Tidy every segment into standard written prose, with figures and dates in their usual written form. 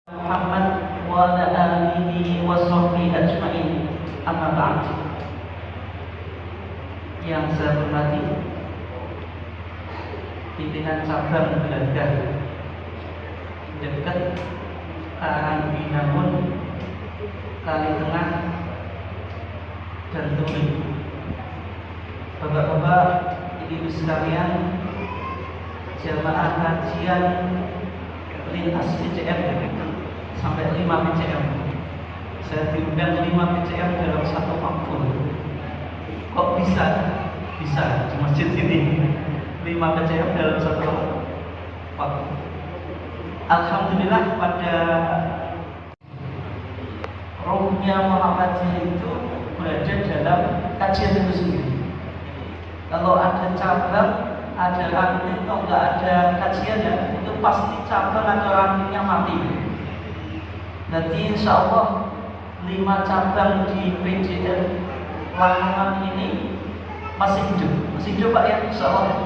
Muhammad wa ala alihi wa sahbihi ajma'in. Amma ba'd. Yang saya hormati pimpinan cabang Geladah dekat Karangpinangun, Kali Tengah, dan Turi. Bapak-bapak, ibu sekalian, jamaah kajian lintas PCM sampai 5 PCM. Saya diundang 5 PCM dalam satu waktu. Kok bisa di masjid ini 5 PCM dalam satu waktu? Alhamdulillah, pada rohnya Muhammadiyah itu berada dalam kajian itu sendiri. Kalau ada cabang, ada ranting, kalau nggak ada kajiannya, itu pasti cabang atau rantingnya mati. Nanti insya Allah 5 cabang di PJN Lamongan ini masih hidup Pak ya, insya Allah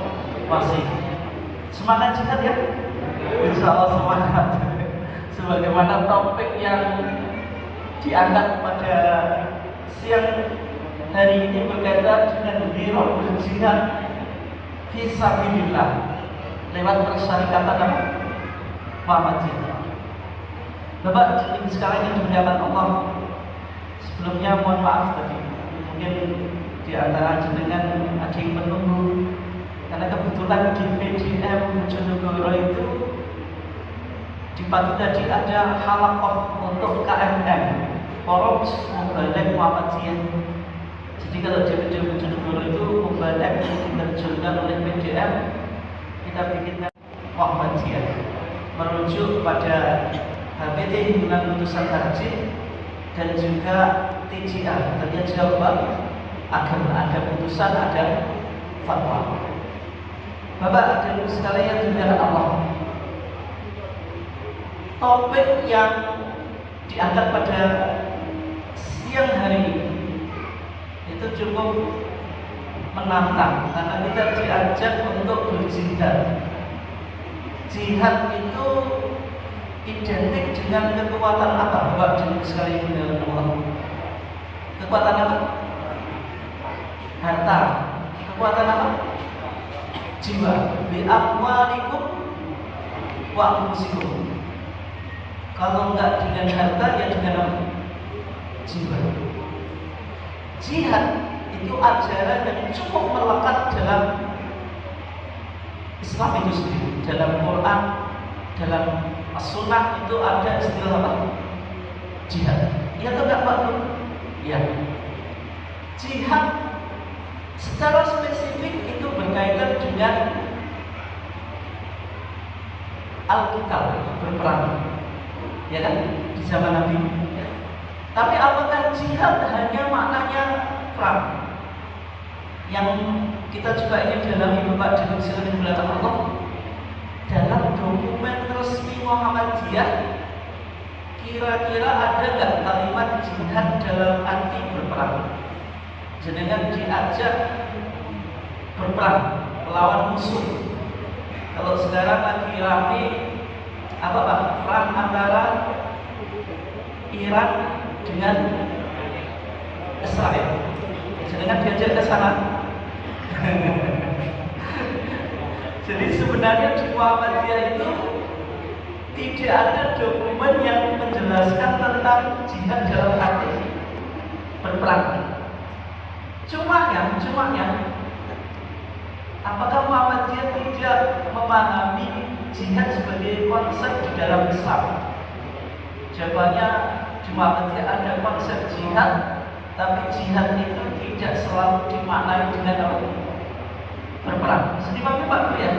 masih. Semangat jihad ya, insya Allah semangat. Sebagaimana topik yang diangkat pada siang hari ini berkaitan dengan biro berjihad fisabilillah lewat persyarikatan Muhammadiyah. Bapak ibu sekalian yang dimuliakan Allah, sebelumnya mohon maaf tadi, mungkin di antara jenengan ada yang menunggu, karena kebetulan di PDM Bojonegoro itu di pagi tadi ada halaqah untuk KMM, Forum Mubalik Muhammadiyah. Jadi kalau di PDM Bojonegoro itu Mubalik diterjunkan oleh PDM, kita bikinkan Muhammadiyah merujuk pada HPT Himpunan Putusan Tarjih dan juga TJA. Ternyata juga ada putusan, ada fatwa. Bapak dan ibu sekalian yang dimuliakan Allah, topik yang diangkat pada siang hari ini itu cukup menantang, karena kita diajak untuk berjihad. Jihad itu identik dengan kekuatan apa? Bapak dan ibu sekalian yang dimuliakan Allah, kekuatan apa? Harta. Kekuatan apa? Jiwa. Bi amwalikum wa anfusikum. Kalau enggak dengan harta, ya dengan apa? Jiwa. Jihad itu ajaran yang cukup melekat dalam Islam itu sendiri. Dalam Quran, dalam As-Sunnah itu ada istilah apa? Jihad. Iya atau enggak Pak? Ya. Jihad secara spesifik itu berkaitan dengan Al-Qital, berperang. Ya kan? Di zaman Nabi. Ya. Tapi apakah jihad hanya maknanya perang? Yang kita juga ingin dalami Bapak dan Ibu sekalian yang dimuliakan Allah, dalam dokumen resmi Muhammadiyah kira-kira ada nggak kalimat jihad dalam arti berperang? Jenengan diajak berperang melawan musuh. Kalau sekarang lagi rame apa Pak? Perang antara Iran dengan Israel. Jenengan diajak ke sana. Jadi sebenarnya di Muhammadiyah itu tidak ada dokumen yang menjelaskan tentang jihad dalam arti berperang. Cuma apakah Muhammadiyah tidak memahami jihad sebagai konsep di dalam Islam? Jawabannya, di Muhammadiyah ada konsep jihad, tapi jihad itu tidak selalu dimaknai dengan apa? Berperang. Sebabnya Pak ya,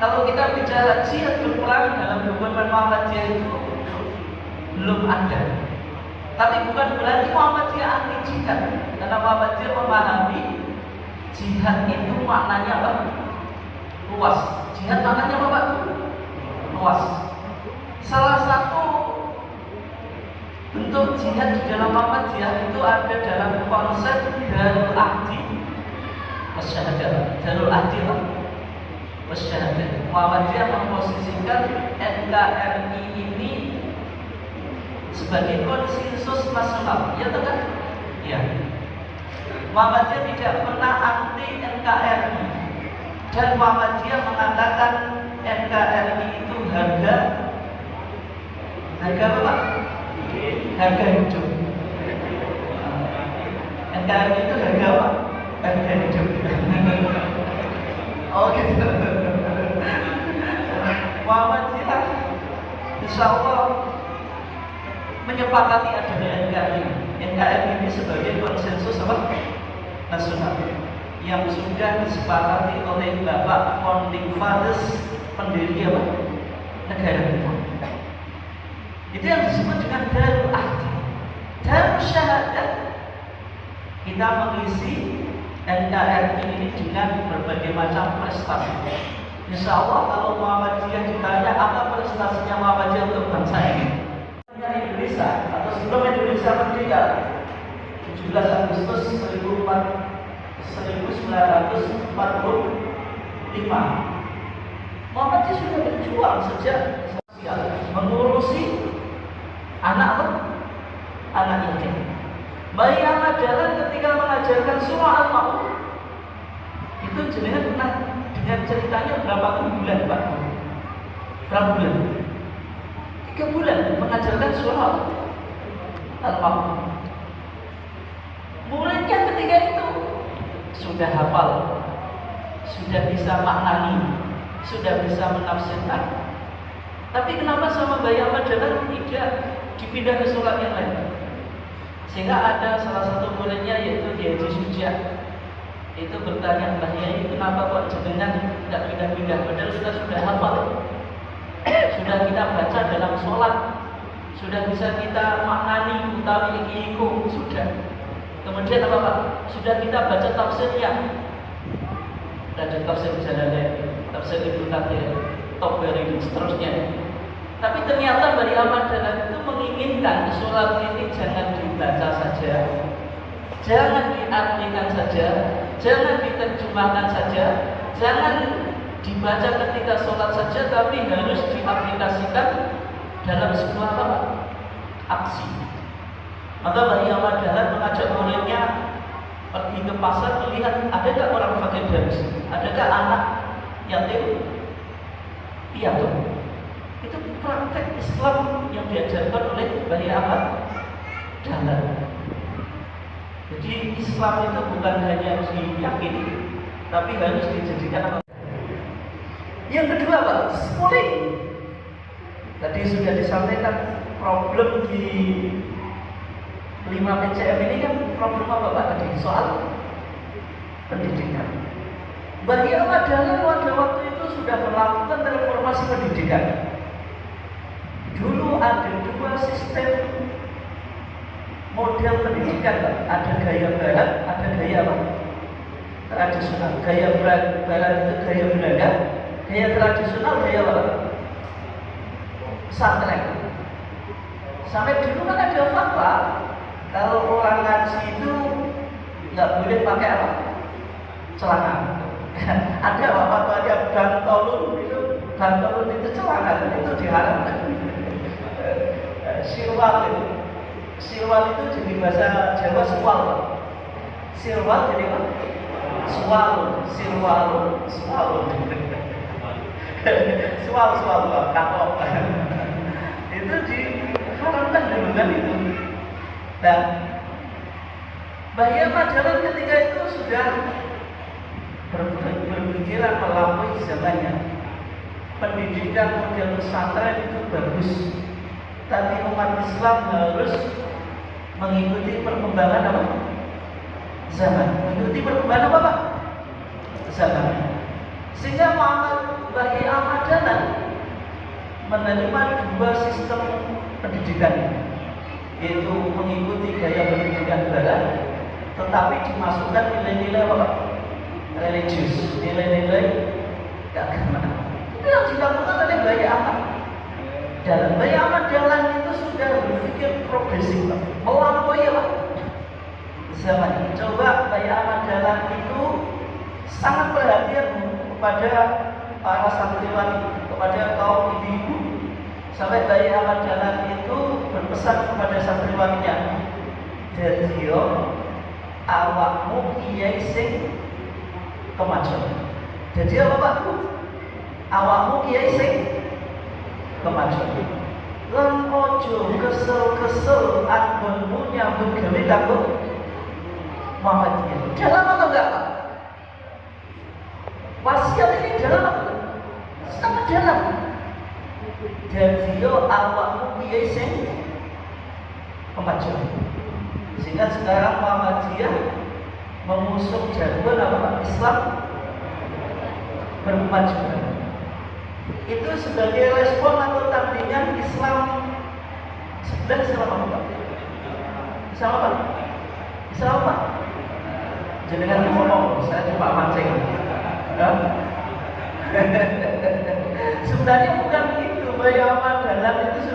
kalau kita bicara jihad berperang dalam dokumen Muhammadiyah itu belum ada. Tapi bukan berarti Muhammadiyah anti jihad, karena Muhammadiyah memahami jihad itu maknanya apa? Luas. Jihad maknanya apa Pak? Luas. Salah satu bentuk jihad di dalam Muhammadiyah itu ada dalam konsep Darul Ahdi wasyahadah. Darul Ahdi wasyahadah. Muhammadiyah memposisikan NKRI ini sebagai konsensus nasional, ya kan? Ya. Muhammadiyah tidak pernah anti NKRI, dan Muhammadiyah mengatakan NKRI itu harga apa? Harga hidup. NKRI itu harga apa? Harga hidup. Oh gitu. Muhammadiyah insya Allah menyepakati adanya NKRI. NKRI ini sebagai konsensus apa? Nasional yang sudah disepakati oleh Bapak Founding Fathers, pendiri apa? Negara kita. Itu yang disebut dengan Darul Ahdi, Darul Syahadat. Kita mengisi NKRI ini dengan berbagai macam prestasi. Insya Allah kalau Muhammadiyah ditanya apa prestasinya Muhammadiyah untuk bangsa ini, Indonesia atau sebelum Indonesia merdeka 17 Agustus 1945, Muhammadiyah sudah berjuang sejak mengurusi anak yatim. Bayi Ahmad Dahlan ketika mengajarkan surah Al-Maun itu jenengan pernah dengar ceritanya berapa bulan Pak? Berapa bulan? 3 bulan mengajarkan surah Al-Maun. Muridnya ketika itu sudah hafal, sudah bisa maknani, sudah bisa menafsirkan. Tapi kenapa sama Bayi Ahmad Dahlan tidak dipindah ke surat yang lain? Sehingga ada salah satu muridnya yaitu Haji Suja itu bertanya, Mbah Yai, kenapa kok jenengan tidak pindah-pindah? Padahal kita sudah hafal, sudah kita baca dalam sholat, sudah bisa kita maknani, utawi iku sudah. Kemudian apa Pak? Sudah kita baca tafsirnya, ada tafsir Jalalain, tafsir Ibnu Katsir, Tabari, dan seterusnya. Tapi ternyata Bayi Ahmad Dahlan itu menginginkan surat ini jangan dibaca saja, jangan diartikan saja, jangan diterjemahkan saja, jangan dibaca ketika sholat saja, tapi harus diaplikasikan dalam sebuah apa? Aksi. Maka Bayi Ahmad Dahlan mengajak muridnya pergi ke pasar melihat adakah orang fakir dan miskin, adakah anak yatim piatu. Itu praktek Islam yang diajarkan oleh Bayi Ahmad Dahlan. Jadi Islam itu bukan hanya diyakini, tapi harus dijadikan apa? Yang kedua Pak, schooling. Tadi sudah disampaikan problem di 5 PCM ini kan problem apa Pak tadi? Soal pendidikan. Bayi Ahmad Dahlan pada waktu itu sudah melakukan reformasi pendidikan. Dulu ada 2 sistem model pendidikan Pak. Ada gaya barat, ada gaya apa? Tradisional. Gaya barat itu gaya Belanda, gaya tradisional gaya apa? Pesantren. Sampai dulu kan ada fatwa kalau orang ngaji itu nggak boleh pakai apa? Celana. Ada fatwanya bantolun itu celana, itu diharamkan. Sirwal itu jadi bahasa Jawa swal. Sirwal jadi apa? Swal kapok. Itu diharamkan dulu kan itu. Nah, Bayi Ahmad Dahlan ketika itu sudah berpikiran melampaui zamannya. Pendidikan model pesantren itu bagus, tapi umat Islam harus mengikuti perkembangan apa? Zaman. Mengikuti perkembangan apa Pak? Zaman. Sehingga Bayi Ahmad Dahlan menerima 2 sistem pendidikan, yaitu mengikuti gaya pendidikan barat, tetapi dimasukkan nilai-nilai apa? Religius, nilai-nilai keagamaan. Itu yang dilakukan oleh Bayi Ahmad Dahlan. Bayi Ahmad Dahlan itu sudah berpikir progresif, melampaui apa? Zaman. Coba Bayi Ahmad Dahlan itu sangat perhatian kepada para santriwan, kepada kaum ibu-ibu. Sampai Bayi Ahmad Dahlan itu berpesan kepada ada santriwatinya. Jadi yo awakmu kiai sing kemajuan. Jadi apa Pak? Awakmu kiai sing kemajuan. Lan ojo kesel-kesel anggonmu nyambut gawe kanggo Muhammadiyah. Dalam atau enggak Pak? Wasiat ini dalam atau enggak? Sangat dalam. Jadi yo awakmu kiai sing kemajuan. Sehingga sekarang Muhammadiyah mengusung jagoan apa Pak? Islam berkemajuan. Itu sebagai respon atau tandingan Islam sebelah Islam apa Pak? Islam apa? Islam apa? Jangan ngomong, saya cuma mancing. Sebenarnya bukan itu. Bayaman dalam itu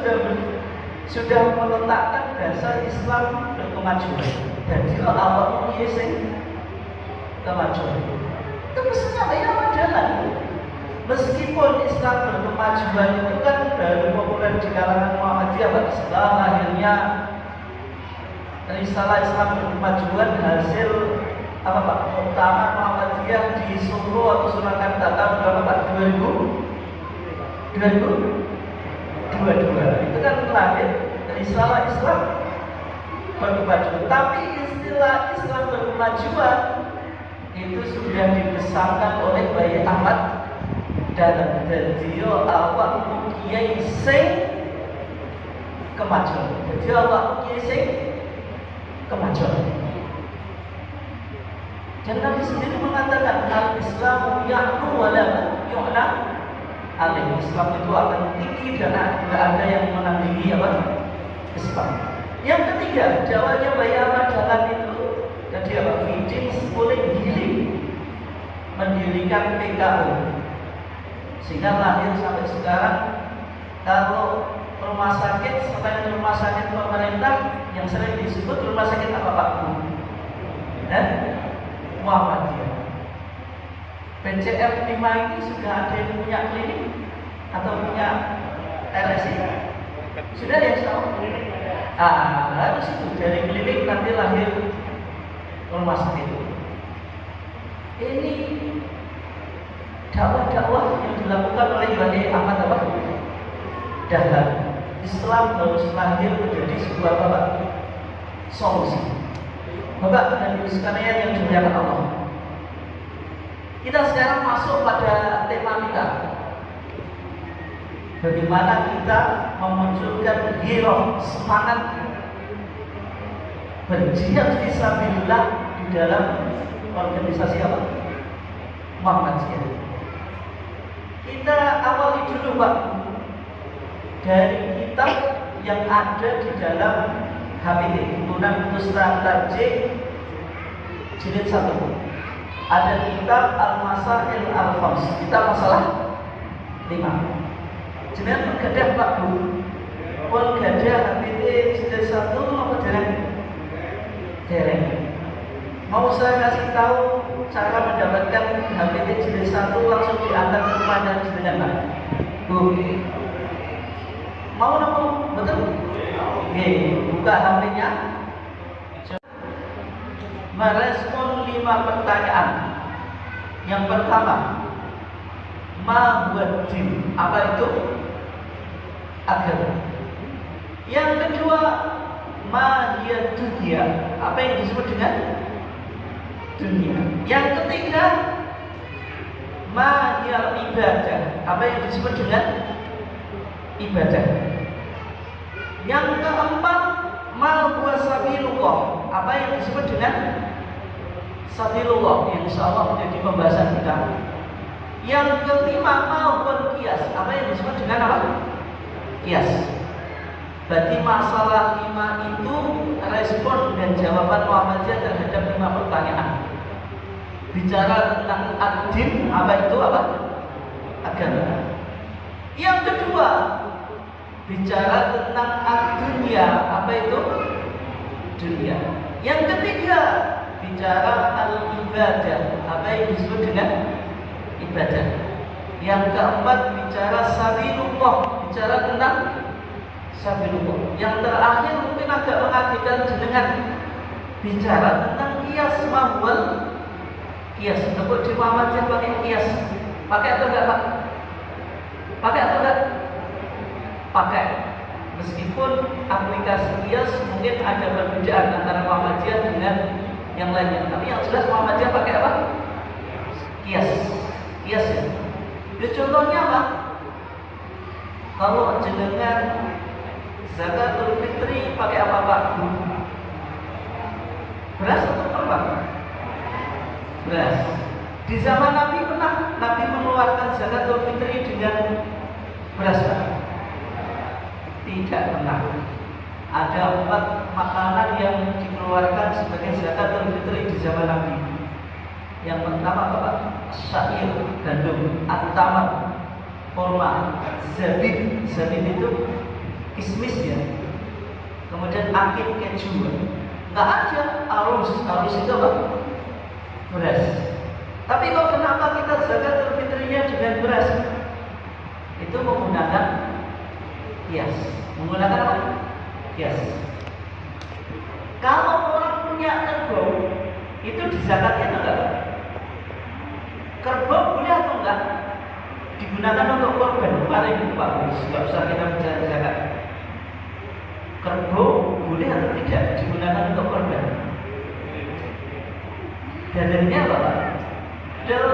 sudah meletakkan dasar Islam berkemajuan. Jadi Allah punya sing kemajuan. Itu pesannya Bayaman dalam. Meskipun Islam berkemajuan itu kan baru populer di kalangan Muhammadiyah, setelah lahirnya risalah Islam berkemajuan hasil apa Pak? Muktamar Muhammadiyah di Solo atau Surakarta tahun berapa Pak? 2022. Itu kan lahir risalah Islam berkemajuan. Tapi istilah Islam berkemajuan itu sudah dibesarkan oleh Bayi Ahmad dalam jadi awak kiai sing kemajuan. Jadi awak kiai sing kemajuan. Dan Nabi sendiri mengatakan al-Islamu ya'lu wa la yu'la alaih. Islam itu akan tinggi dan tidak ada yang menandingi apa? Islam. Yang ketiga, jawabnya Bayaman jalan itu tadi apa? Feeding, schooling, healing, mendirikan PKU. Sehingga lahir sampai sekarang kalau rumah sakit selain rumah sakit pemerintah yang sering disebut rumah sakit apa Pak? Muhammadiyah. PCF 5 ini sudah ada yang punya klinik atau punya RSI? Sudah ya Insya Allah? Harus itu dari klinik nanti lahir rumah sakit. Ini dakwah-dakwah yang dilakukan oleh Bani Ahmad apa? Dahlan. Islam harus lahir menjadi sebuah apa? Solusi. Bapak dan Ibu sekalian yang dimuliakan Allah. Kita sekarang masuk pada tema kita. Bagaimana kita memunculkan giroh, semangat berjihad fisabilillah di dalam organisasi apa? Muhammadiyah. Kita awali dulu Pak dari kitab yang ada di dalam HPT Himpunan Nusrat Tarjih jilid 1. Ada kitab Al-Masail Al-Khams, kitab masalah 5. Jenengan menggadah Pak Bu. Pun gadah HPT jilid 1 apa dereng? Mau saya kasih tahu cara mendapatkan HPT jilid 1 langsung diantar ke rumahnya jenengan Pak. Bu. Mau napa? Betul? Buka HP-nya. Merespon 5 pertanyaan. Yang pertama, ma huwa din? Apa itu agama? Yang kedua, ma hiya dunya? Apa yang disebut dengan dunia? Yang ketiga, ma hiya ibadah? Apa yang disebut dengan ibadah? Yang keempat, ma huwa sabilullah? Apa yang disebut dengan sabilullah? Yang insyaallah menjadi pembahasan kita. Yang kelima, ma huwa qiyas? Apa yang disebut dengan apa? Qiyas. Berarti masalah 5 itu respon dan jawaban Muhammadiyah terhadap 5 pertanyaan. Bicara tentang ad-din, apa itu apa? Agama. Yang kedua, bicara tentang ad-dunya, apa itu? Dunia. Yang ketiga, bicara al-ibadah, apa yang disebut dengan ibadah. Yang keempat, bicara sabilullah, bicara tentang Sabilullah. Yang terakhir mungkin agak mengagetkan jenengan bicara tentang kias mahwal kias. Untuk di Muhammadiyah pakai kias. Pakai atau enggak Pak? Pakai atau enggak? Pakai. Meskipun aplikasi kias mungkin ada perbedaan antara Muhammadiyah dengan yang lainnya. Tapi yang jelas Muhammadiyah pakai apa? Kias. Kias ya. Ya contohnya apa? Kalau jenengan zakatul fitri pakai apa Pak? Beras atau apa? Beras. Di zaman Nabi pernah Nabi mengeluarkan zakatul fitri dengan beras Pak? Tidak pernah. Ada 4 makanan yang dikeluarkan sebagai zakatul fitri di zaman Nabi. Yang pertama apa Pak? Syair, gandum, at-tamar, kurma, zabib. Zabib itu kismis ya. Kemudian akid, keju. Enggak ada arus. Arus itu apa? Beras. Tapi kok kenapa kita zakatul fitrinya dengan beras? Itu menggunakan kias. Menggunakan apa? Kias. Kalau orang punya kerbau, itu dizakatkan enggak? Kerbau boleh atau enggak digunakan untuk korban? Paling itu Pak, nggak usah kita bicara zakat. Kerbau boleh atau tidak digunakan untuk korban? Dalilnya apa Pak? Dan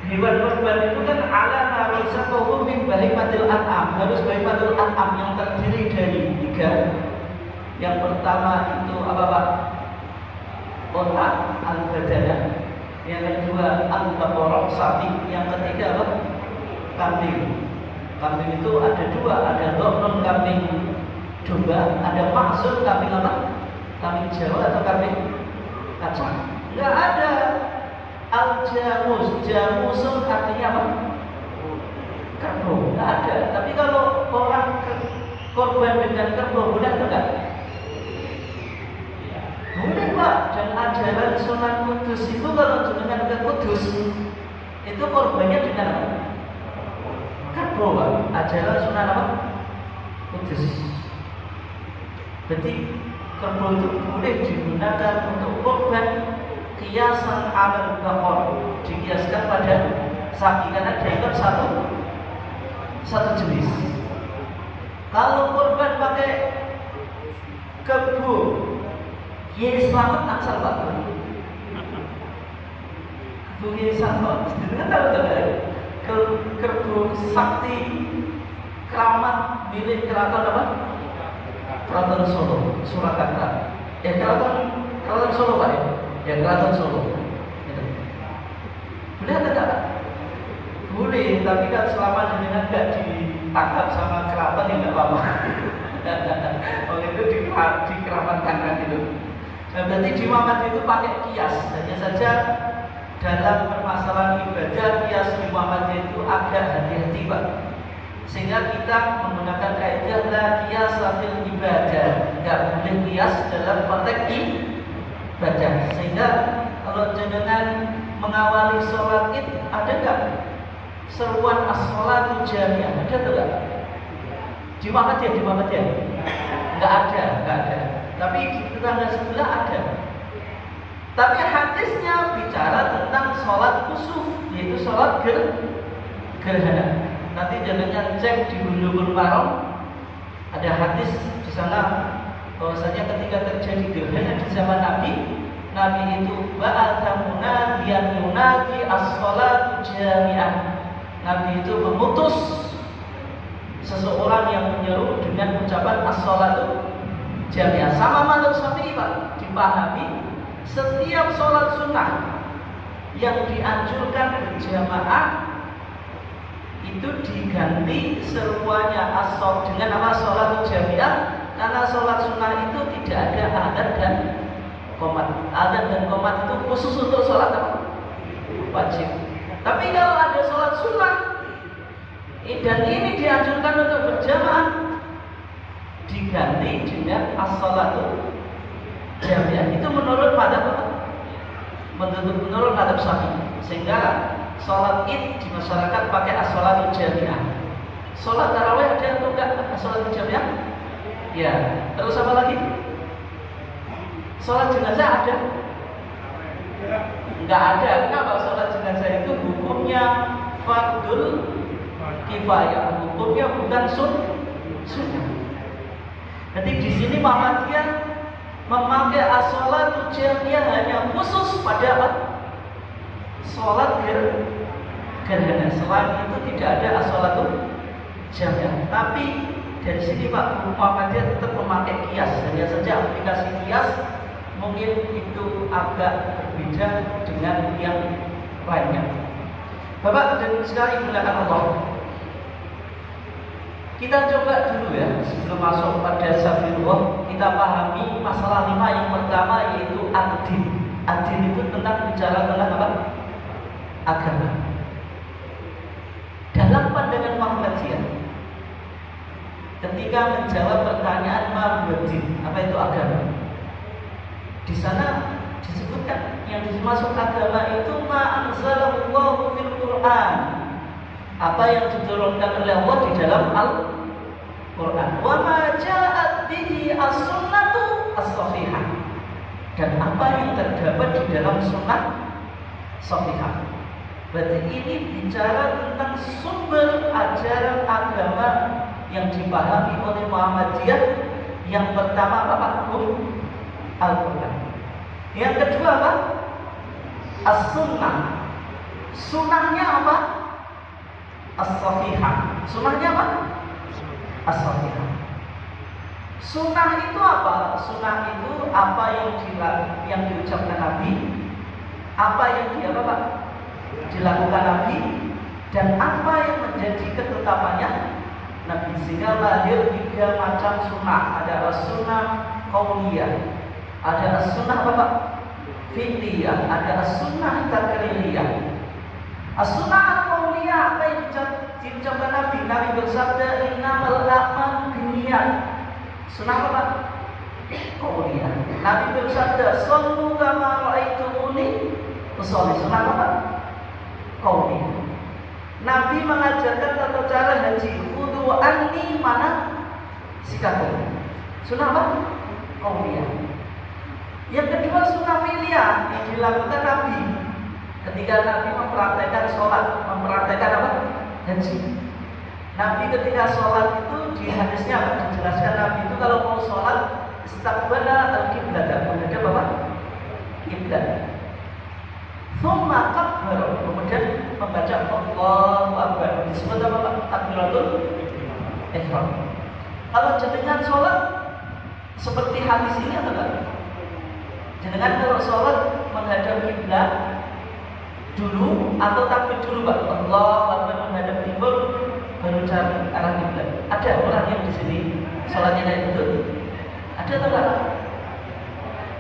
hewan korban itu kan ala marusakohu min bahimatil an'am. Harus bahimatil an'am yang terdiri dari 3. Yang pertama itu apa Pak? Otak al-badana. Yang kedua al-baqarah, sapi. Yang ketiga apa? Kambing. Kambing itu ada 2, ada doknon kambing domba, ada maksud kambing apa? Kambing Jawa atau kambing kacang. Enggak ada al-jamus. Jamusun artinya apa? Kerbau. Enggak ada. Tapi kalau orang korban dengan kerbau boleh atau enggak? Boleh Pak. Dan ajaran Sunan Kudus itu kalau jenengan ke Kudus itu korbannya dengan apa? Kerbau Pak. Ajaran Sunan apa? Kudus. Berarti kerbau itu boleh digunakan untuk korban kiasan alal baqar, dikiaskan pada sapi karena dianggap satu jenis. Kalau korban pakai kerbau, Kiai Slamet asal Pak. Kerbau Kiai Slamet, dengan tahu tidak? Kerbau sakti keramat milik keraton apa? Keraton Solo, Surakarta. Keraton Solo Pak ya? Ya Keraton Solo. Boleh atau tidak? Boleh, tapi kan selama jenengan tidak ditangkap sama keraton ya tidak apa-apa. Oleh itu dikeramatkan kan itu. Nah, berarti di Muhammad itu pakai kias. Hanya saja dalam permasalahan ibadah kias di Muhammad itu agak hati-hati Pak. Sehingga kita menggunakan kaidah la kias fil ibadah. Tidak boleh kias dalam konteks ibadah. Sehingga kalau jenengan mengawali sholat id, ada nggak seruan as-sholatu jami'ah? Ada atau enggak? Di Muhammadiyah? Enggak ada. Tapi di tetangga sebelah ada. Tapi hadisnya bicara tentang sholat kusuf, yaitu sholat gerhana. Nanti jangan cek di Bulughul Maram, ada hadis di sana bahwasanya ketika terjadi gerhana di zaman Nabi itu ba'atha munadiyan yunadi as-sholatu jami'ah. Nabi itu memutus seseorang yang menyeru dengan ucapan as-sholatu jami'ah. Sama mazhab Syafi'i Pak, dipahami setiap sholat sunnah yang dianjurkan berjamaah itu diganti seruannya as-sholat dengan nama sholatu jami'ah, karena sholat sunnah itu tidak ada adzan dan qomat. Adzan dan qomat itu khusus untuk sholat apa? Wajib. Tapi kalau ada sholat sunnah dan ini dianjurkan untuk berjamaah, diganti dengan as-sholatu jami'ah. Itu menurut Syafi'i. Sehingga sholat id di masyarakat pakai as-sholatu jami'ah. Sholat tarawih ada atau enggak? Sholat hijabnya? Ya. Terus apa lagi? Sholat jenazah ada? Enggak ada. Kenapa? Sholat jenazah itu hukumnya fardul kifayah, hukumnya bukan sunnah. Jadi di sini Muhammadiyah memakai as-sholatu jamiyah hanya khusus pada apa? Sholat gerhana. Selain itu tidak ada as-sholatu jamiyah. Tapi dari sini Pak Muhammadiyah tetap memakai kias. Hanya saja aplikasi kias mungkin itu agak berbeda dengan yang lainnya. Bapak dan Ibu sekalian dimuliakan Allah, kita coba dulu ya sebelum masuk pada safirullah, kita pahami masalah 5 yang pertama yaitu ad-din. Ad-din itu tentang bicara tentang apa? Agama. Dalam pandangan Muhammadiyah, ketika menjawab pertanyaan ma'buddin, apa itu agama? Di sana disebutkan yang dimaksud agama itu ma'anzalallahu fil Qur'an, apa yang diturunkan oleh Allah di dalam Al-Quran. Wa ma ja'at bihi as-sunnatu as-sahihah, dan apa yang terdapat di dalam sunnah sahihah. Berarti ini bicara tentang sumber ajaran agama yang dipahami oleh Muhammadiyah. Yang pertama apa? Al-Quran. Yang kedua apa? As-sunnah. Sunnahnya apa? As-sahihah. Sunnahnya apa? As-sahihah. Sunnah itu apa? Sunnah itu apa yang diucapkan Nabi, apa yang dilakukan Nabi, dan apa yang menjadi ketetapannya Nabi. Sehingga lahir 3 macam sunnah. Ada as-sunnah qauliyah, ada as-sunnah fi'liyah, ada as-sunnah takririyah. As-sunnah qauliyah, apa yang diucapkan Nabi. Nabi bersabda innamal a'malu binniyat. Sunnah apa? Qauliyah. Nabi bersabda shallu kama ra'aitumuni usolli. Sunnah apa? Qauliyah. Nabi mengajarkan tata cara haji, khudu anni mana sikakum. Sunnah apa? Qauliyah. Yang kedua sunnah fi'liyah yang dilakukan Nabi ketika Nabi mempraktekkan sholat, mempraktekkan apa? Haji. Nabi ketika sholat itu di hadisnya dijelaskan Nabi itu kalau mau sholat istaqbala al-qiblat, menghadap apa? Qiblat. Tsumma kabbara, kemudian membaca Allahu Akbar. Disebut apa Pak? Takbiratul ihram. Kalau jenengan sholat seperti hadis ini atau enggak? Jenengan kalau sholat menghadap kiblat dulu atau takbir dulu Pak? Allahu Akbar menghadap kiblat baru cari arah kiblat. Ada orang yang di sini sholatnya kayak gitu? Ada atau enggak?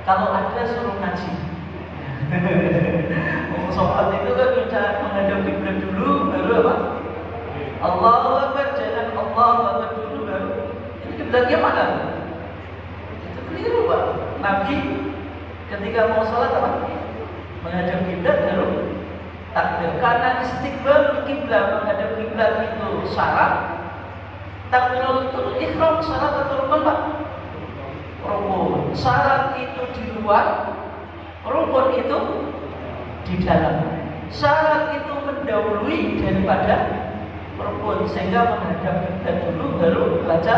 Kalau ada suruh ngaji. Sholat itu kan bisa menghadap kiblat dulu baru apa? Allahu Akbar, jangan Allahu Akbar dulu baru. Itu kiblatnya mana? Itu keliru Pak. Nabi ketika mau sholat apa? Menghadap kiblat baru takbir. Karena istiqbal kiblat, menghadap kiblat itu syarat. Takbiratul ihram syarat atau rukun Pak? Rukun. Syarat itu di luar, rukun itu di dalam. Syarat itu mendahului daripada rukun, sehingga menghadap kiblat dulu baru baca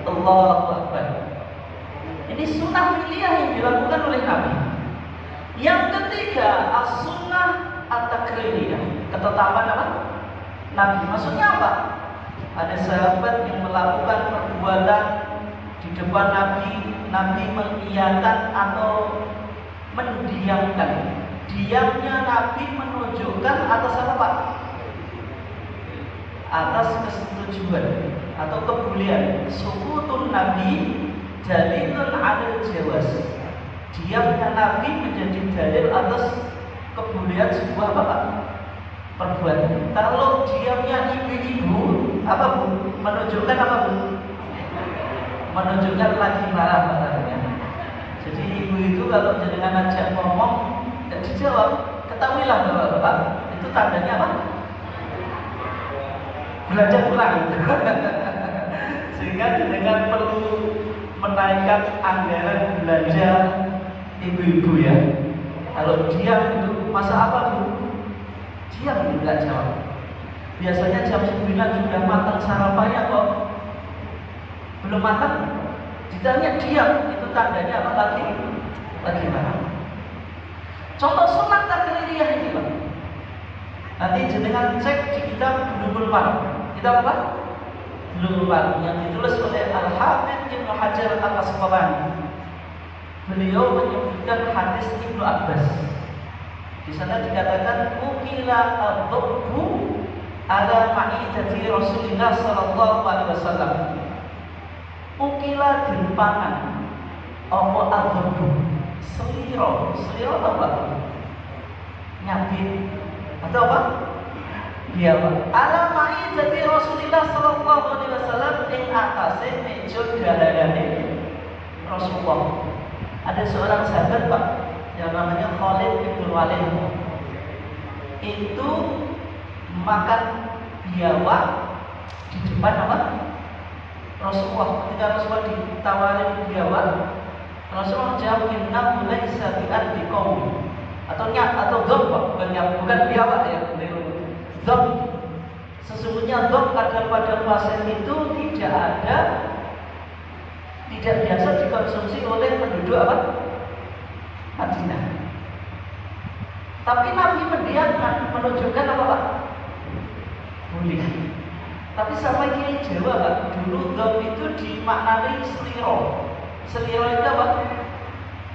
Allahu Akbar. Ini sunnah fi'liyah yang dilakukan oleh Nabi. Yang ketiga, as-sunnah at-takririyah, ketetapan apa? Nabi. Maksudnya apa? Ada sahabat yang melakukan perbuatan di depan Nabi, Nabi mengiyakan atau mendiamkan. Diamnya Nabi menunjukkan atas apa Pak? Atas kesetujuan atau kebolehan. Sukutun Nabi dalilun 'alal jawaz. Diamnya Nabi menjadi dalil atas kebolehan sebuah apa Pak? Perbuatan. Kalau diamnya ibu-ibu apa Bu? Menunjukkan apa Bu? Menunjukkan lagi marah katanya. Jadi ibu itu kalau jenengan ajak ngomong dan dijawab, ketahuilah Bapak-bapak, itu tandanya apa? belanja pulang. Sehingga dengan perlu menaikkan anggaran belanja ibu-ibu ya. Kalau diam itu masa apa Bu? Diam itu nggak jawab. Biasanya jam 9 sudah matang sarapannya kok belum matang. Ditanya diam, itu tandanya apa lagi? Lagi marah. Contoh sunat takririyah ini Pak. Nanti jenengan cek di kitab Bulughul Maram. Kitab apa? Bulughul Maram yang ditulis oleh Al-Hafidz Ibnu Hajar Al-Asqalani. Beliau menyebutkan hadis Ibnu Abbas. Di sana dikatakan ukila ad-dhubbu ala ma'idati Rasulillah sallallahu alaihi wasallam. Ukila dipangan apa ad-dhubbu? Seliro apa? Nyabit atau apa? Dia apa? Ala ma'idati Rasulillah sallallahu alaihi wasallam ing atase meja dalanane Rasulullah. Ada seorang sahabat Pak yang namanya Khalid bin Walid. Itu makan biawak di depan apa? Rasulullah. Ketika Rasulullah ditawarin biawak, Rasulullah menjawab inna laisa bi'ardi qaumi. Atau dhab bukan biawak ya. Dhab. Sesungguhnya dhab pada pasir itu tidak biasa dikonsumsi oleh penduduk apa? Madinah. Tapi Nabi mendiamkan, menunjukkan apa Pak? Boleh. Tapi sama Kiai Jawa Pak, dulu dhab itu dimaknai seliro. Seliro itu apa?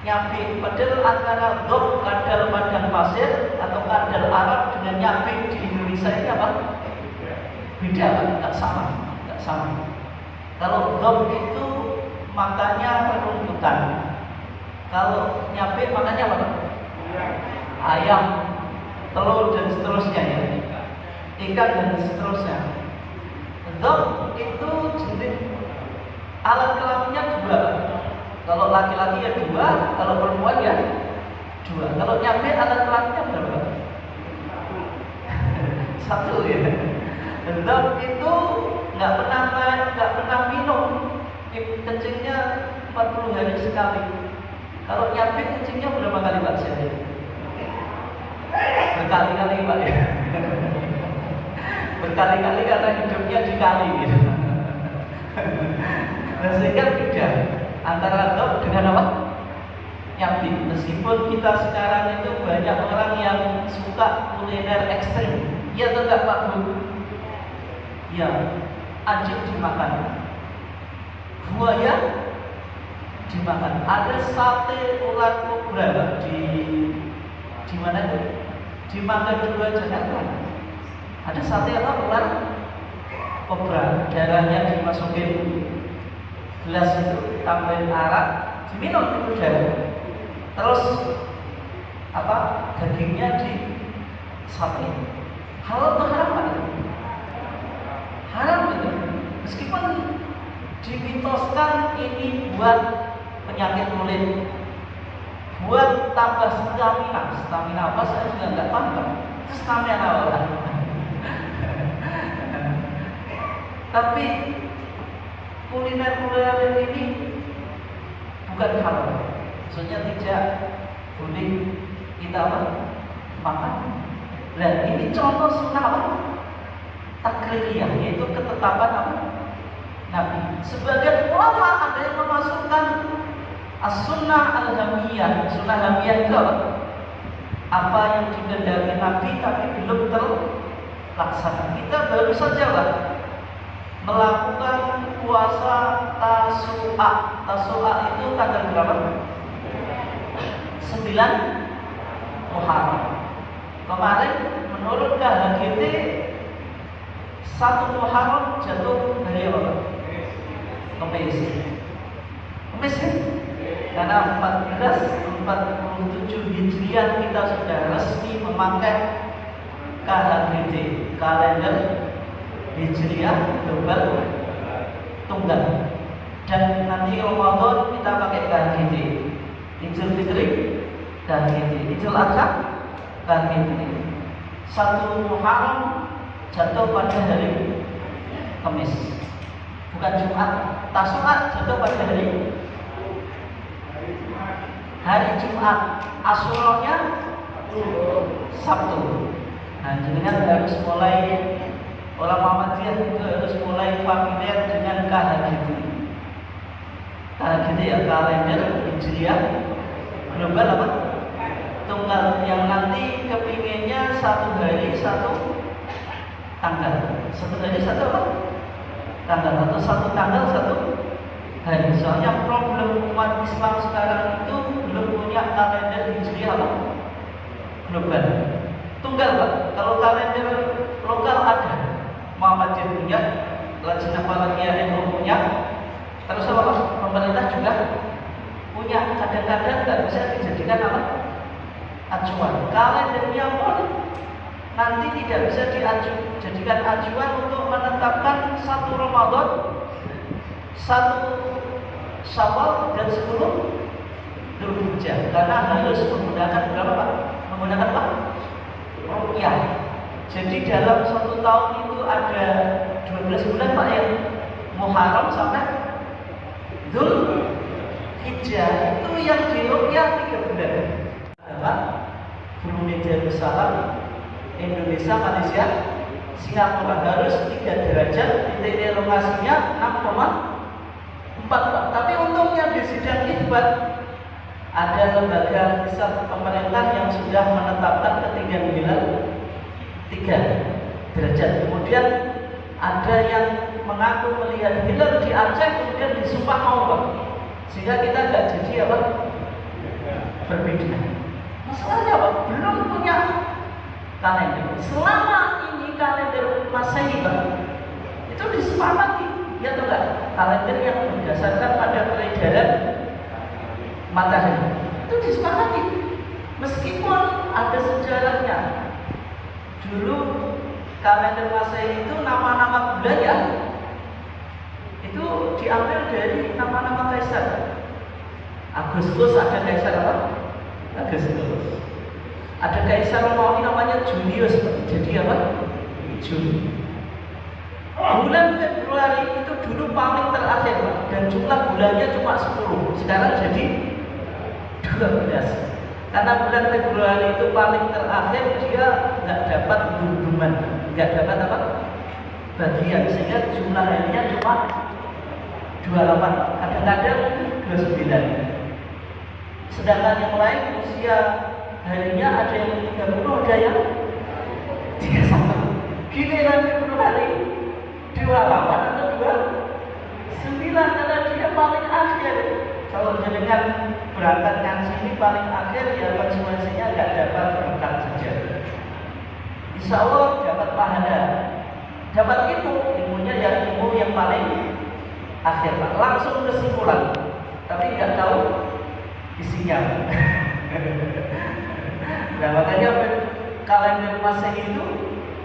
Nyabik. Padahal antara dhab kadal padang pasir atau kadal Arab dengan nyabik di Indonesia ini apa? Beda Pak, tidak sama. Kalau dhab itu makanya peruntukan. Kalau nyabik makanya apa? Ayam, telur dan seterusnya ya. Ikan dan seterusnya. Dhab itu jenis alat kelaminnya dua. Kalau laki-laki ya dua, kalau perempuan ya dua. Kalau nyabik alat kelaminnya berapa? Satu ya. Dhab itu nggak pernah minum. Kencingnya 40 hari sekali. Kalau nyabik kencingnya berapa kali Pak? Berkali-kali Pak ya. Berkali-kali karena hidupnya dikali gitu. Nah, sehingga beda antara dhab dengan apa? Nyabik. Meskipun kita sekarang itu banyak orang yang suka kuliner ekstrim. Iya atau enggak Pak Bu? Ya, anjing dimakan, buaya dimakan. Ada sate ular kobra di mana itu? Di Mangga 2 Jakarta. Ada sate apa ular kobra, darahnya dimasukin gelas itu, tambahin arak, diminum itu darah. Terus apa? Dagingnya di sate. Halal atau haram Pak? Haram itu. Meskipun dimitoskan ini buat penyakit kulit, buat tambah stamina apa saya juga nggak paham. Itu stamina apa? Tapi kuliner ini bukan halal. Maksudnya tidak boleh kita apa? Makan. Dan ini contoh sunnah apa? Takririyah, yaitu ketetapan apa? Nabi. Sebagian ulama ada yang memasukkan as-sunnah al-hamiyah. Sunnah hamiyah itu apa? Apa yang dikehendaki Nabi tapi belum terlaksana. Kita baru saja Pak melakukan puasa Tasu'a. Tasu'a itu tanggal berapa? 9 Muharram. Kemarin menurut KHGT 1 Muharram jatuh hari apa? Kemis ya? Karena 1447 Hijriah kita sudah resmi memakai KHGT, kalender Hijriah global tunggal. Dan nanti Ramadan kita pakai KHGT, Idul Fitri KHGT, Idul Adha KHGT. 1 Muharram jatuh pada hari Kamis, bukan Jumat. Tasu'a jatuh pada hari Jumat, Asyuranya Sabtu. Nah, jenengan harus mulai, orang Muhammadiyah itu harus mulai familiar dengan KHGT. KHGT ya, kalender Hijriah global apa? Tunggal, yang nanti kepinginnya satu hari satu tanggal, satu hari satu apa? Tanggal, atau satu tanggal satu hari. Soalnya problem umat Islam sekarang itu belum punya kalender Hijriah apa? Global. Tunggal Pak. Kalau kalender lokal ada, Muhammadiyah punya, Lajnah Falakiyah NU punya, terus apa? Pemerintah juga punya. Kadang-kadang nggak bisa dijadikan apa? Acuan. Kalendernya pun nanti tidak bisa dijadikan acuan untuk menetapkan 1 Ramadan, 1 Syawal dan 10 Dzulhijjah, karena harus menggunakan berapa Pak? Menggunakan apa? Rupiah. Jadi dalam 1 tahun itu ada 12 bulan Pak ya, Muharram sampai Dzulhijjah. Itu yang di rupiah 3 bulan. Apa? Brunei Darussalam, Indonesia, Malaysia, Singapura harus 3 derajat, titik lokasinya 6,4 Pak. Tapi untungnya di sidang isbat ada lembaga hisab pemerintah yang sudah menetapkan ketinggian hilal 3 derajat. Kemudian ada yang mengaku melihat hilal di Aceh, kemudian disumpah mau Pak, sehingga kita nggak jadi apa? Berbeda. Masalahnya Pak, belum punya kalender. Selama ini kalender Masehi Pak, itu disepakati, ya atau enggak? Kalender yang berdasarkan pada peredaran matahari itu disepakati, meskipun ada sejarahnya. Dulu kalender Masehi itu nama-nama bulan ya, itu diambil dari nama-nama kaisar. Agustus, ada kaisar apa? Agustus. Ada kaisar Romawi namanya Julius, jadi apa? Juli. Bulan Februari itu dulu paling terakhir Pak, dan jumlah bulannya cuma 10. Sekarang jadi 12. Karena bulan Februari itu paling terakhir, dia nggak dapat gunduman, nggak dapat apa? Bagian, sehingga jumlah harinya cuma 28, kadang-kadang 29. Sedangkan yang lain usia harinya ada yang 30, ada yang 31. Giliran Februari 28 atau 29, karena dia paling akhir. Kalau jenengan berangkat ngaji ini paling akhir, ya konsekuensinya nggak dapat berangkat saja. Insya Allah dapat pahala, dapat ilmunya ya ilmu yang paling akhir Pak. Langsung kesimpulan, tapi nggak tahu isinya. Nah makanya kalender Masehi itu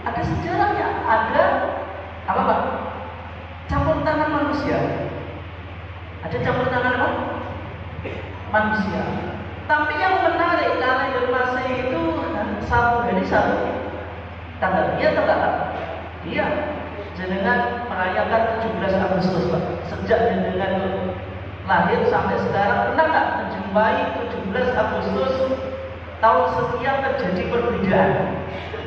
ada sejarahnya, ada apa Pak? Campur tangan manusia. Ada campur tangan apa? Manusia. Tapi yang menarik, kalender Masehi itu 1 hari 1 tanggal. Iya atau enggak? Iya. Jenengan merayakan 17 Agustus Pak. Sejak jenengan lahir sampai sekarang pernah nggak menjumpai 17 Agustus tahun sekian terjadi perbedaan?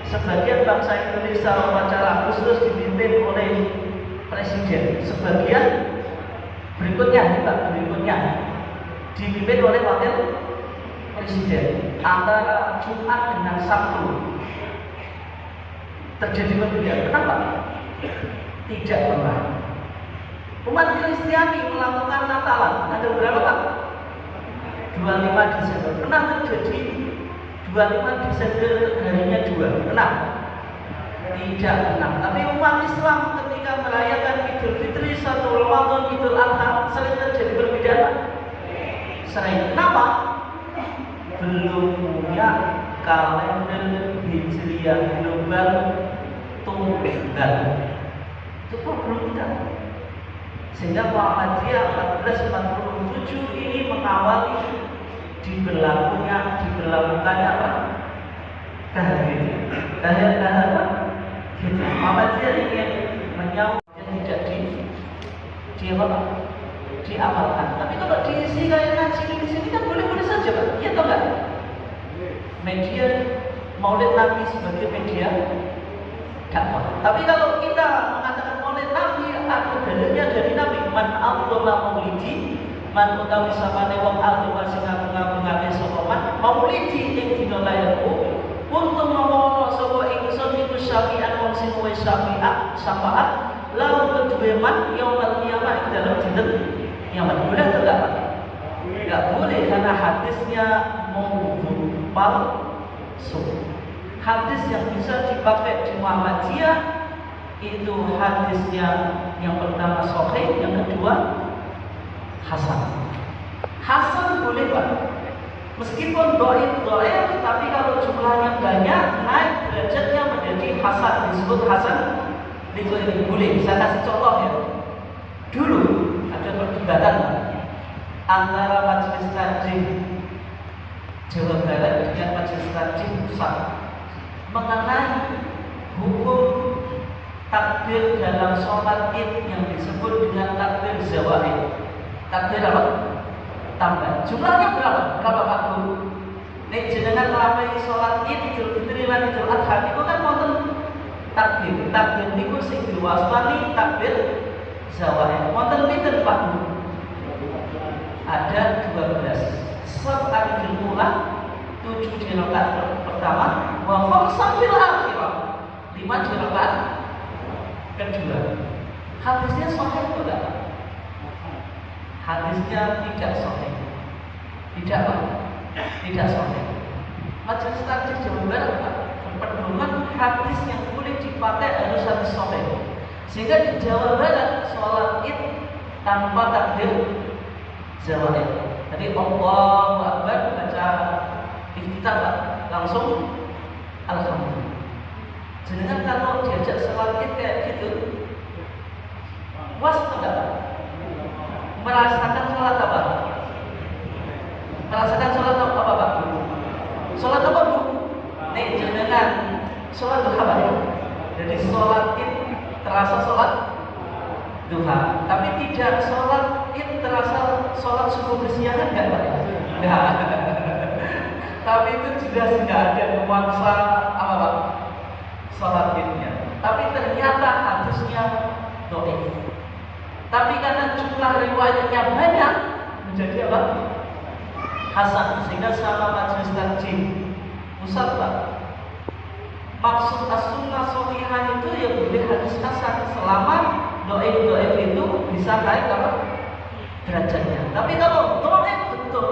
Sebagian bangsa Indonesia upacara Agustus dipimpin oleh presiden, sebagian berikutnya dipimpin oleh wakil presiden. Antara Jumat dengan Sabtu terjadi perbedaan. Kenapa? Tidak pernah. Umat Kristiani melakukan Natalan ada berapa Pak? 25 Desember. Pernah terjadi 25 Desember harinya 2? Pernah? Tidak pernah. Tapi umat Islam ketika merayakan Idul Fitri, 1 Ramadan, Idul Adha, sering terjadi perbedaan. Sering. Kenapa? Belum punya kalender Hijriah global tunggal. Itu belum kita. Sehingga Muhammadiyah 1447 ini mengawali diberlakukannya apa? KHGT. Muhammadiyah ingin menyambut diamalkan. Tapi kalau diisi kayak ngaji di sini kan boleh-boleh saja, Pak. Iya atau enggak? Media Maulid Nabi sebagai media dakwah. Tapi kalau kita mengatakan Maulid Nabi atau dalilnya dari Nabi, man Allah maulidi, man utawi sapane wong Allah sing ngabung-ngabungake sapa man maulidi ing dina lairku, untuk mamono sapa ingsun iku syafi'an wong sing kowe syafaat lalu kedua man yaumul qiyamah ing dalam dinten kiamat. Boleh atau enggak? Enggak boleh karena hadisnya maudhu palsu. Hadis yang bisa dipakai di Muhammadiyah itu hadisnya yang pertama sahih, yang kedua hasan. Hasan boleh, Pak. Meskipun dhaif, tapi kalau jumlahnya banyak, naik derajatnya menjadi hasan, disebut hasan. Itu boleh. Saya kasih contoh ya. Dulu ada perdebatan antara Majelis Taklim Jawa Barat dengan Majelis Taklim Pusat mengenai hukum takbir dalam sholat id yang disebut dengan takbir zawaid. Takbir apa? Tambah. Jumlahnya berapa? Berapa Pak Guru? Nek jenengan ramai sholat id, Idul Fitri lan Idul Adha itu kan wonten takbir. Takbir niku sing diwastani takbir zawaid. Wonten pinten Pak Guru? Ada 12. Sab'atul ula 7 di rakaat pertama, wa khamsan fil akhirah 5 di rakaat kedua. Hadisnya sahih atau tidak? Hadisnya tidak sahih. Tidak apa? Tidak sahih. Majelis Taklim Jawa Barat berpedoman hadis yang boleh dipakai harus hadis sahih. Sehingga di Jawa Barat sholat id tanpa takbir zawaid. Jadi Allahu Akbar baca iftitah Pak, langsung alhamdulillah. Jenengan kalau diajak sholat id kayak gitu, puas atau enggak? Merasakan sholat apa? Merasakan sholat apa Pak? Sholat apa Bu? Nih jenengan sholat duha Pak. Jadi sholat id terasa sholat duha, tapi tidak sholat id terasa sholat subuh bersiaran enggak Pak? Enggak. Tapi itu jelas tidak ada nuansa apa Pak? Sholat idnya. Tapi ternyata hadisnya dhaif. Tapi karena jumlah riwayatnya banyak menjadi apa? Hasan. Sehingga sama Majelis Taklim Pusat Pak, maksud as-sunnah shahihah itu ya boleh hadis hasan selama dhaif itu bisa naik apa? Derajatnya. Tapi kalau dhaif betul,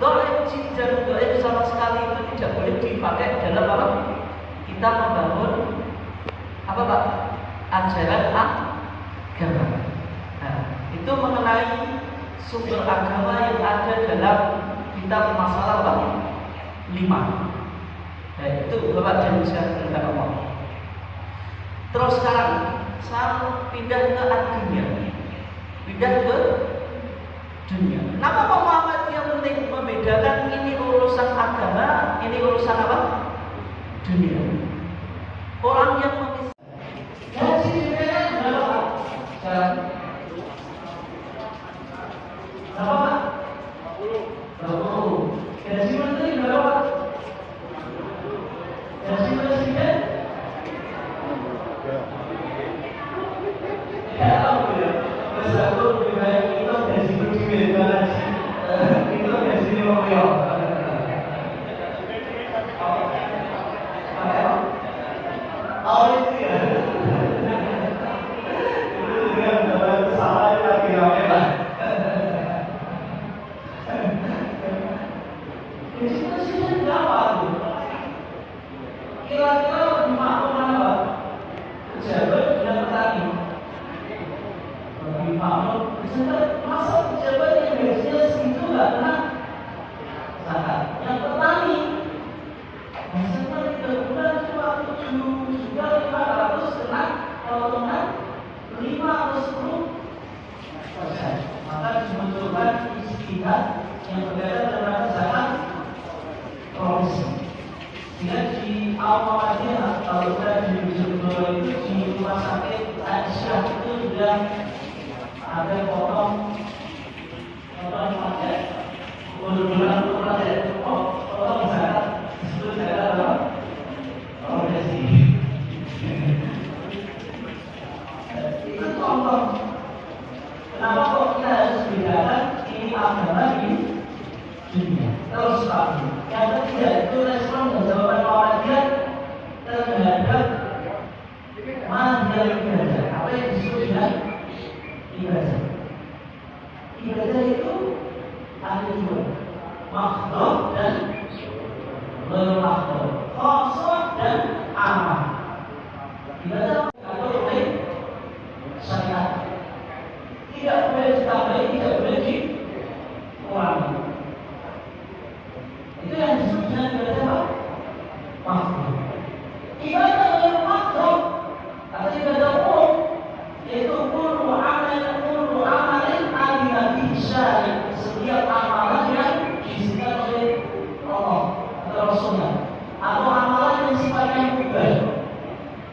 dhaif jiddan, dhaif sama sekali itu tidak boleh dipakai dalam apa? Kita membangun apa Pak? Ajaran agama. Nah, itu mengenai sumber agama yang ada dalam kitab masalah Pak 5. Nah, itu Bapak dan saya tentang Allah. Terus sekarang saya pindah ke dunia. Pindah ke dunia. Kenapa Muhammadiyah penting membedakan ini urusan agama, ini urusan apa? Dunia. Orang yang memisahkan gaji DPR berapa? Sekarang berapa Pak? 20. Gaji menteri berapa? Gaji presiden? Ya tahu ya. Bersatu lebih baik itu gaji presiden itu gaji miliar. Oh itu ya. Itu juga salah lagi ramai Pak. Gaji presiden berapa? Kira-kira lebih makmur mana Pak? Pejabat dan petani. Lebih makmur. Masa pejabat yang gajinya segitu nggak kena zakat? Yang petani biasanya 3 bulan cuma 7.500 kena potongan 5 atau 10%. Maka dimunculkan istihad yang berbeda dengan zakat provinsi. Dia di Al-Muhammadiyah, kalau kita di Jogja itu di rumah sakit Aisyah itu sudah ada terus lagi. Yang ketiga itu respon dan jawaban Muhammadiyah terhadap mandiri ibadah. Apa yang disebut dengan ibadah? Ibadah itu ada dua, makhluk dan bermakhluk, khasah dan amal. Ibadah diatur oleh syariat, tidak boleh ditambahi, tidak boleh dikurangi. Itu yang disebut dengan ibadah apa? Makhluk. Ibadah oleh makhluk atau ibadah umum yaitu kullu amalin amila bihi syari', setiap amalan yang disebutkan oleh Allah atau Rasulnya, atau amalan yang sifatnya mubah.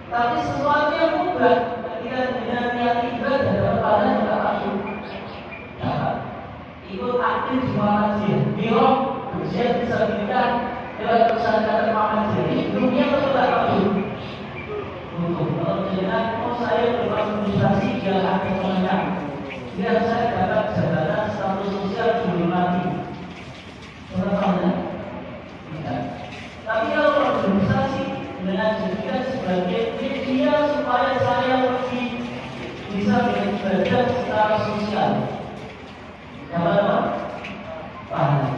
Tapi sesuatu yang mubah ketika dengan niat ibadah dalam keadaan tidak aktif, ikut aktif di Muhammadiyah, biro berjihad bisa diberikan lewat pesan-pesan Muhammadiyah. Ini dunia betul tak aktif. Untuk kalau dengan saya berkonsentrasi jangan kemenangan, biar saya dapat jabatan status sosial sebelum mati. Contohnya, tapi kalau organisasi dengan jadikan sebagai media supaya saya lebih bisa beribadah secara sosial. Dapat apa? Pahala.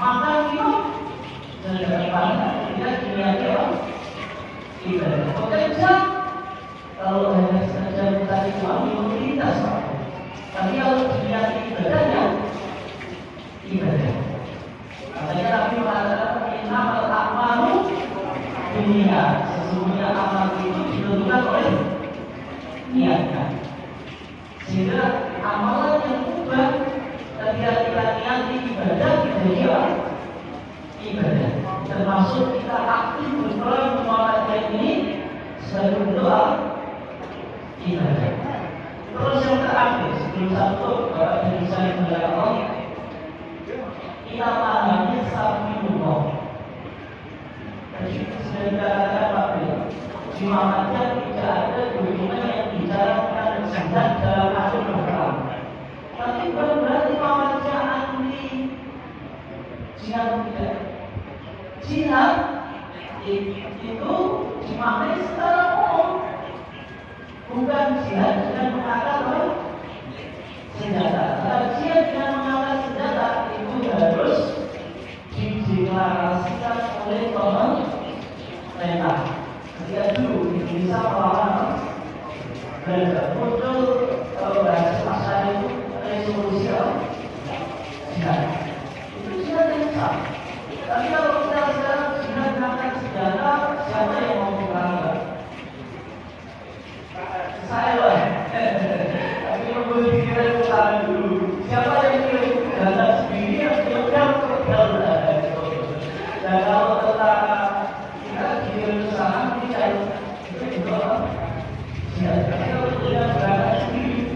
Makan minum dan dapat pahala. Tidak diniati apa? Ibadah. Bekerja kalau hanya saja mencari uang mobilitas, tapi kalau diniati ibadahnya ibadah. Makanya Nabi mengatakan innamal a'malu binniyat, sesungguhnya amal itu ditentukan oleh niatnya. Sehingga amalan yang mubah ketika kita niati ibadah menjadi apa? Ibadah. Termasuk kita aktif berperan Muhammadiyah ini sebagai bentuk ibadah. Terus yang terakhir sebelum satu Bapak dan saya kepada Allah, kita pahami sabilullah. Jadi sudah dikatakan Pak Bel, di Muhammadiyah tidak ada dokumen yang bicara tentang jihad dalam atur berperang. Tapi bukan berarti Muhammadiyah anti jihad, tidak. Jihad itu dimaknai secara umum, bukan jihad dengan mengangkat senjata. Kalau jihad dengan mengangkat senjata itu harus dideklarasikan oleh pemerintah. Ketika dulu Indonesia melawan Belanda, muncul bahasa pasar itu resolusi jihad. Itu jihad yang sah. Tapi kalau kita sekarang sudah mengangkat senjata, siapa yang mau berangkat? Saya lah. Tapi menunggu pikiran utama dulu. Siapa yang kirim data sendiri yang kirimkan ke dan kalau tentang kita kirim ke sana, kita itu juga siap. Tapi kalau tidak berangkat sendiri,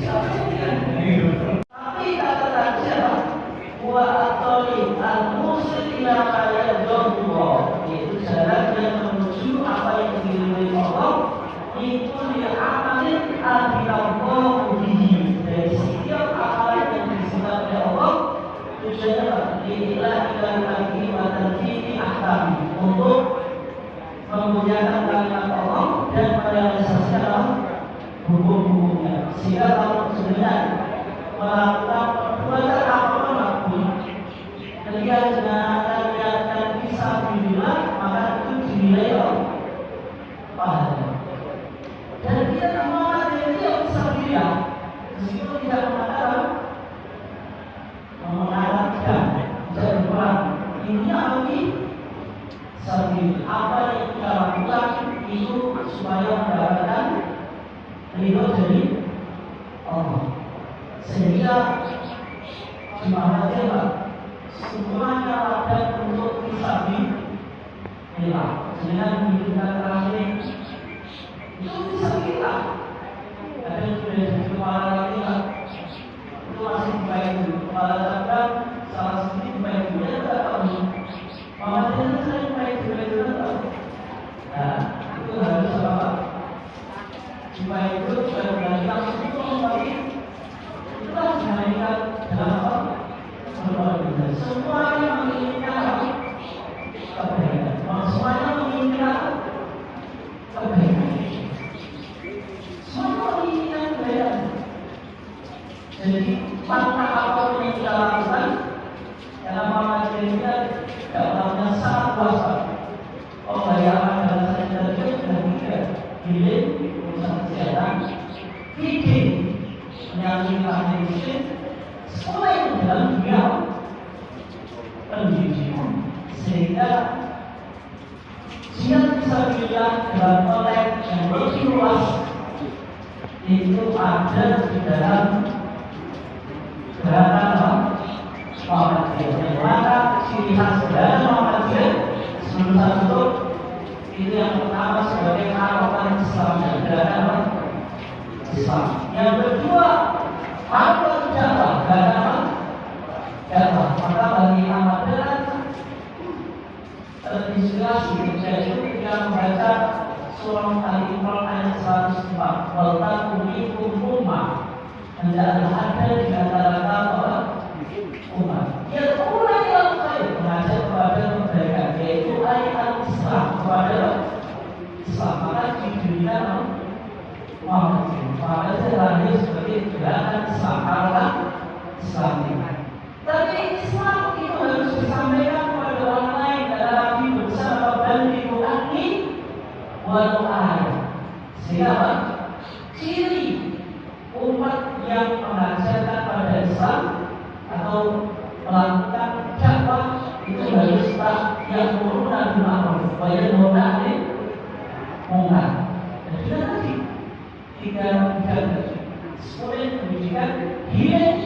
siapa yang kirim? Tapi kata siapa? Wa atoli al-musil ila ayat-Allah, yaitu jalan yang menuju apa yang diridhoi Allah. Itu dia amalin abilallah bihi, dari setiap amalan yang disebut oleh Allah tujuannya lillahi ilahi wa tanfidhi ahkami, untuk memuliakan kalimat Allah dan merealisasikan hukum-hukumnya. Sehingga kalau sebenarnya melakukan perbuatan apapun ketika dengan bisa dinilai, maka itu dinilai pahala. Dan kita semua dari yang bisa dilihat, meskipun tidak mengatakan bisa berperang. Intinya apa yang kita lakukan itu supaya mendapatkan ridho dari Allah. Sehingga di Muhammadiyah semuanya ada untuk fisabilillah. Dengan menghidupkan terakhir itu fisabilillah. Ada yang sudah jadi kepala latihan itu masih dibayar dulu. Kepala cabang salah sendiri dibayar dulu, ya tidak tahu. Muhammadiyah itu saya dibayar dulu, itu tidak tahu. Nah, itu harus apa? Dibayar dulu, supaya berani langsung itu membagi. Itulah dinamika dalam apa? Jadi langkah apapun yang kita lakukan dalam Muhammadiyah kita dakwahnya sangat kuasa. Pembayaran dalam sektor dan juga hilir urusan kesehatan, feeding menyambung muslim, sekolah yang dalam dunia pendidikan, sehingga jika bisa bilang dalam konteks yang lebih luas itu ada di dalam gerakan Muhammadiyah. Maka ciri khas gerakan Muhammadiyah sebelum satu itu yang pertama sebagai harokat Islam dan gerakan Islam. Yang kedua harokat dakwah, gerakan dakwah. Maka bagi Ahmadiyah terinspirasi yaitu ketika membaca surah Al-Imran ayat 104, wal takum minkum ummah, hendaklah ada di antara kamu umat yang mulai yang baik mengajak kepada kebaikan, yaitu ayat Islam, kepada Islam. Maka didirikan Muhammadiyah. Muhammadiyah lahir sebagai gerakan Islam, harokat Islam. Tapi Islam itu harus disampaikan kepada orang lain. Lagi bersama bandiku akni walau ayat. Sehingga apa? Ciri umat yang mengajarkan pada Islam atau melakukan dakwah itu harus tak yang turun di ma'ruf wa yanhauna 'anil munkar. Dan sudah tadi tiga sekolah pendidikan, hilir,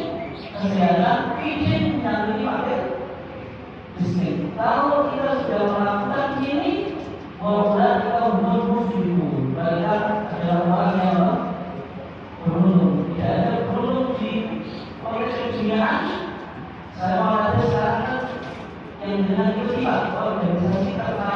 kesehatan, izin yang dipakai. Kalau kita sudah melakukan ini, bahwa kita bersyukur, mereka adalah orang yang beruntung. Tidak ada beruntung di organisasi. Saya mau ada sekarang yang dengan itu organisasi terkait